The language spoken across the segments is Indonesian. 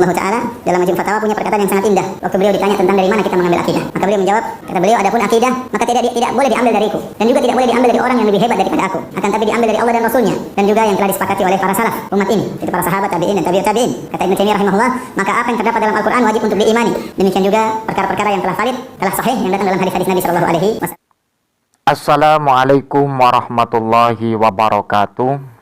Allah Ta'ala dalam Majmu' Fatawa punya perkataan yang sangat indah. Waktu beliau ditanya tentang dari mana kita mengambil akidah, maka beliau menjawab, kata beliau, adapun akidah maka tidak boleh diambil dariku, dan juga tidak boleh diambil dari orang yang lebih hebat daripada aku, akan tapi diambil dari Allah dan Rasulnya, dan juga yang telah disepakati oleh para salaf umat ini, yaitu para sahabat, tabi'in dan tabi'ut tabi'in. Kata Ibnu Taimiyah rahimahullah, maka apa yang terdapat dalam Al-Quran wajib untuk diimani. Demikian juga perkara-perkara yang telah valid, telah sahih yang datang dalam hadis-hadis Nabi Shallallahu Alaihi Wasallam. Assalamualaikum warahmatullahi wabarakatuh.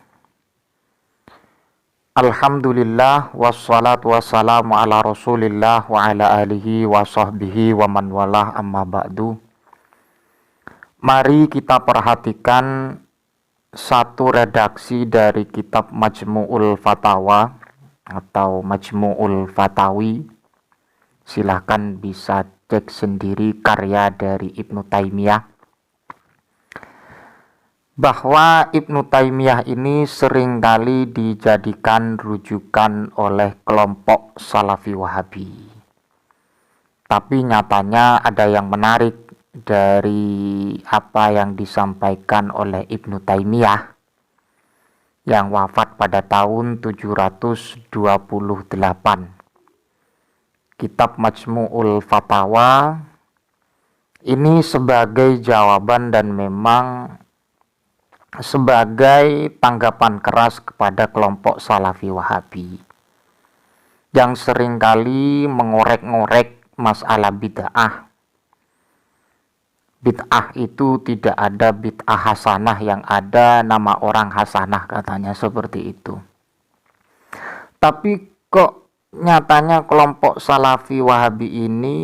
Alhamdulillah wassalatu wassalamu ala rasulillah wa ala alihi wa sahbihi wa man walah, amma ba'du. Mari kita perhatikan satu redaksi dari kitab Majmu'ul Fatawa atau Majmu'ul Fatawi. Silahkan bisa cek sendiri karya dari Ibnu Taimiyah, bahwa Ibnu Taimiyah ini seringkali dijadikan rujukan oleh kelompok Salafi Wahabi. Tapi nyatanya ada yang menarik dari apa yang disampaikan oleh Ibnu Taimiyah yang wafat pada tahun 728. Kitab Majmu'ul Fatawa ini sebagai jawaban dan memang sebagai tanggapan keras kepada kelompok Salafi Wahabi yang seringkali mengorek-ngorek masalah bid'ah. Bid'ah itu tidak ada bid'ah hasanah, yang ada nama orang hasanah, katanya seperti itu. Tapi kok nyatanya kelompok Salafi Wahabi ini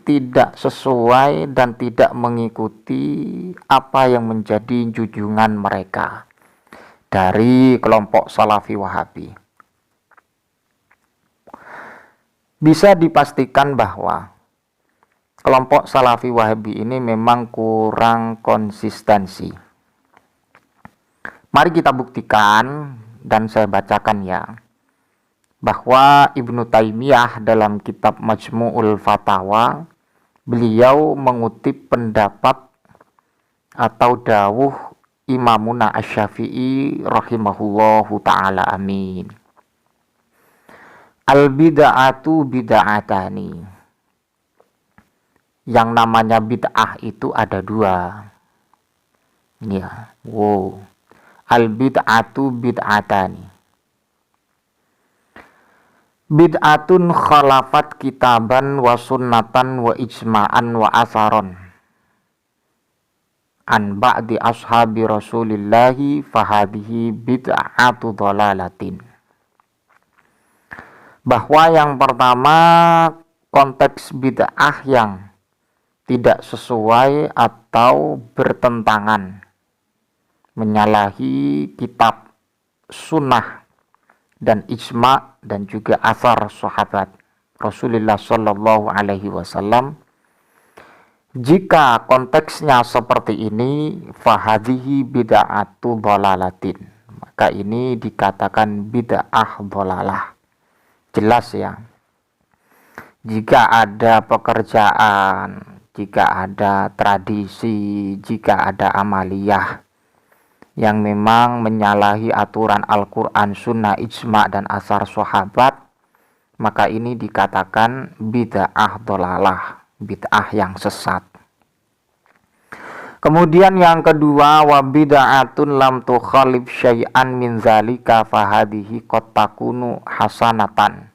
tidak sesuai dan tidak mengikuti apa yang menjadi junjungan mereka dari kelompok Salafi Wahabi. Bisa dipastikan bahwa kelompok Salafi Wahabi ini memang kurang konsistensi. Mari kita buktikan dan saya bacakan ya, bahwa Ibnu Taimiyah dalam kitab Majmu'ul Fatawa, beliau mengutip pendapat atau dawuh Imamuna Asy-Syafi'i rahimahullahu ta'ala, amin. Al-bid'atu bid'atani. Yang namanya bid'ah itu ada dua. Ya, wow. Al-bid'atu bid'atani. Bid'atun khalafat kitaban wa sunnatan wa ijma'an wa asaron an ba'di ashabi rasulillahi fahadihi bid'atu dhalalatin. Bahwa yang pertama, konteks bid'ah yang tidak sesuai atau bertentangan, menyalahi kitab, sunnah dan ijma' dan juga asar sahabat Rasulullah Shallallahu Alaihi Wasallam. Jika konteksnya seperti ini, fahadhihi bid'atu dhalalatin, maka ini dikatakan bid'ah dhalalah. Jelas ya. Jika ada pekerjaan, jika ada tradisi, jika ada amaliyah yang memang menyalahi aturan Al-Quran, Sunnah, Ijma' dan asar sahabat, maka ini dikatakan bid'ah dhalalah, bid'ah yang sesat. Kemudian yang kedua, wa bid'atun lam tukhalif syai'an min zalika fahadihi qad takunu hasanatan.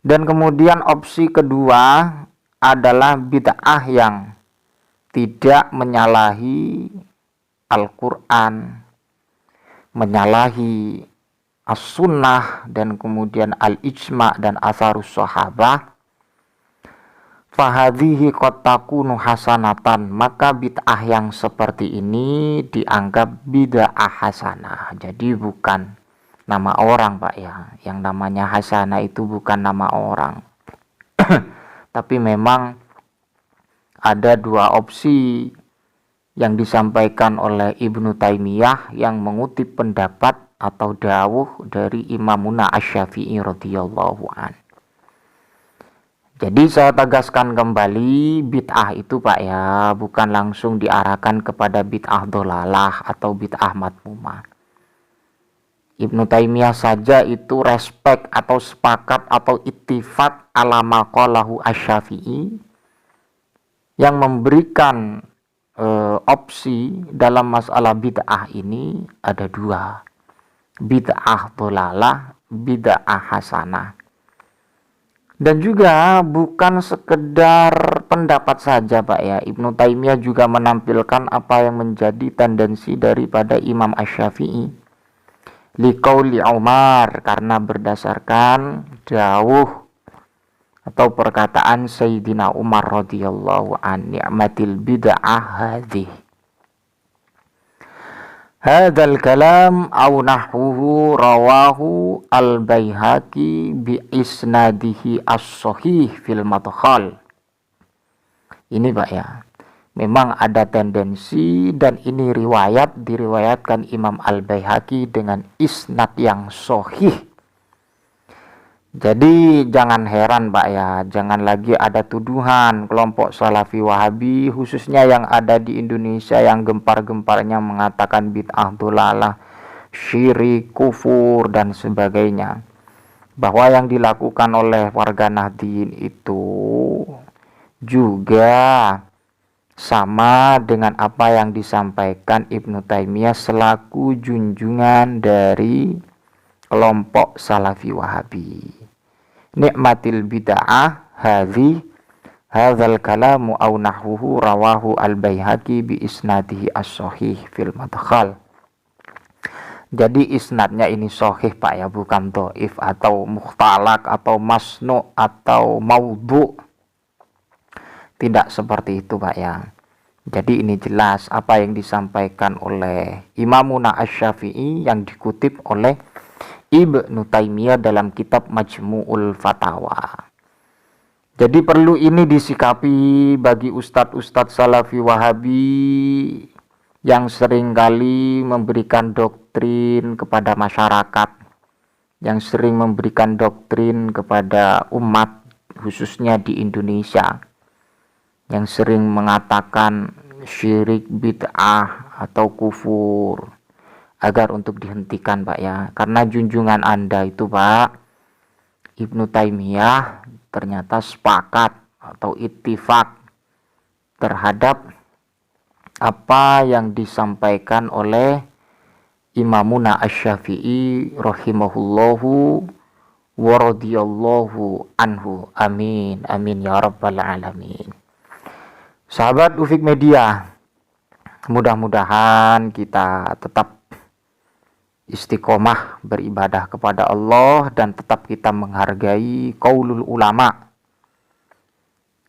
Dan kemudian opsi kedua adalah bid'ah yang tidak menyalahi Al-Quran, menyalahi as-sunnah dan kemudian al-ijma' dan asarus sahabah. Fahadhihi qad takunu hasanatan, maka bid'ah yang seperti ini dianggap bid'ah hasanah. Jadi bukan nama orang, Pak ya. Yang namanya hasanah itu bukan nama orang. Tapi memang ada dua opsi yang disampaikan oleh Ibnu Taimiyah yang mengutip pendapat atau dawuh dari Imamuna Asy-Syafi'i radhiyallahu an. Jadi saya tegaskan kembali, bid'ah itu Pak ya, bukan langsung diarahkan kepada bid'ah dhalalah atau bid'ah madmumah. Ibnu Taimiyah saja itu respect atau sepakat atau ittifaq ala maqalahu asy-Syafi'i, yang memberikan opsi dalam masalah bid'ah ini ada dua, bid'ah dhalalah, bid'ah hasanah. Dan juga bukan sekedar pendapat saja Pak ya, Ibnu Taimiyah juga menampilkan apa yang menjadi tendensi daripada Imam Asy-Syafi'i. Liqauli Umar, karena berdasarkan dawuh atau perkataan Sayyidina Umar radhiyallahu an, ni'matil bid'ah hadhih. Hadzal kalam aw nahwuhu rawahu al-Baihaqi bi isnadihi as-sahih fil madkhal. Ini Pak ya, memang ada tendensi dan ini diriwayatkan Imam Al-Baihaqi dengan isnad yang sahih. Jadi jangan heran Pak ya, jangan lagi ada tuduhan kelompok Salafi Wahabi khususnya yang ada di Indonesia yang gempar-gemparnya mengatakan bid'ah dhalalah, syirik, kufur dan sebagainya, bahwa yang dilakukan oleh warga Nahdliyin itu juga sama dengan apa yang disampaikan Ibnu Taimiyah selaku junjungan dari kelompok Salafi Wahabi. Ni'matil bid'ah hadzal kalamu aw nahwuhu rawahu al-Baihaqi bi isnadihi as-sahih fil madkhal. Jadi isnadnya ini sahih Pak ya, bukan dhaif atau mukhtalak atau masnu atau maudhu. Tidak seperti itu Pak ya. Jadi ini jelas apa yang disampaikan oleh Imamuna Asy-Syafi'i yang dikutip oleh Ibnu Taimiyah dalam kitab Majmu'ul Fatawa. Jadi perlu ini disikapi bagi ustadz-ustadz Salafi Wahabi yang seringkali memberikan doktrin kepada masyarakat, yang sering memberikan doktrin kepada umat khususnya di Indonesia, yang sering mengatakan syirik, bid'ah atau kufur, agar untuk dihentikan Pak ya. Karena junjungan Anda itu Pak, Ibnu Taimiyah ternyata sepakat atau ittifaq terhadap apa yang disampaikan oleh Imamuna Asy-Syafi'i rahimahullahu wa radhiyallahu anhu. Amin amin ya rabbal alamin. Sahabat Ufik Media, mudah-mudahan kita tetap istiqomah beribadah kepada Allah dan tetap kita menghargai qaulul ulama.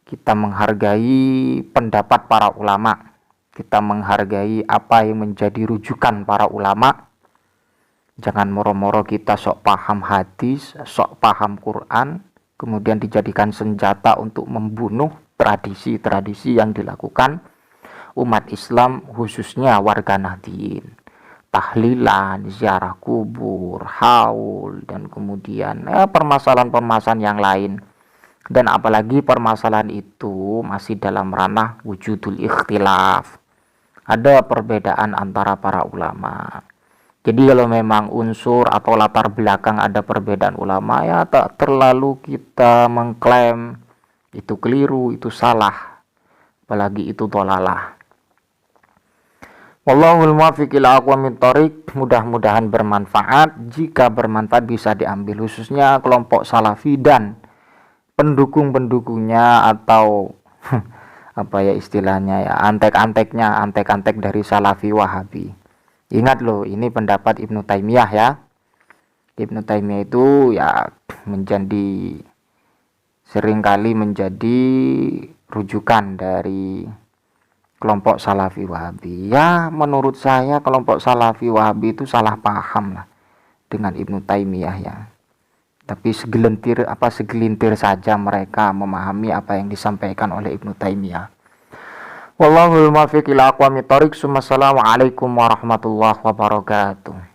Kita menghargai pendapat para ulama. Kita menghargai apa yang menjadi rujukan para ulama. Jangan moro-moro kita sok paham hadis, sok paham Quran, kemudian dijadikan senjata untuk membunuh tradisi-tradisi yang dilakukan umat Islam khususnya warga Nahdliyin. Tahlilan, ziarah kubur, haul, dan kemudian permasalahan-permasalahan yang lain. Dan apalagi permasalahan itu masih dalam ranah wujudul ikhtilaf. Ada perbedaan antara para ulama. Jadi kalau memang unsur atau latar belakang ada perbedaan ulama, ya tak terlalu kita mengklaim itu keliru, itu salah. Apalagi itu dhalalah. Wallahul muwaffiq ila aqwamit thoriq. Mudah-mudahan bermanfaat. Jika bermanfaat bisa diambil, khususnya kelompok Salafi dan pendukung-pendukungnya atau apa ya istilahnya ya, antek-antek dari Salafi Wahabi. Ingat loh, ini pendapat Ibnu Taimiyah ya. Ibnu Taimiyah itu ya seringkali menjadi rujukan dari kelompok Salafi Wahabi. Ya menurut saya kelompok Salafi Wahabi itu salah paham lah dengan Ibnu Taimiyah ya. Tapi segelintir saja mereka memahami apa yang disampaikan oleh Ibnu Taimiyah. Wallahul muwaffiq ila aqwamit thoriq. Assalamualaikum warahmatullahi wabarakatuh.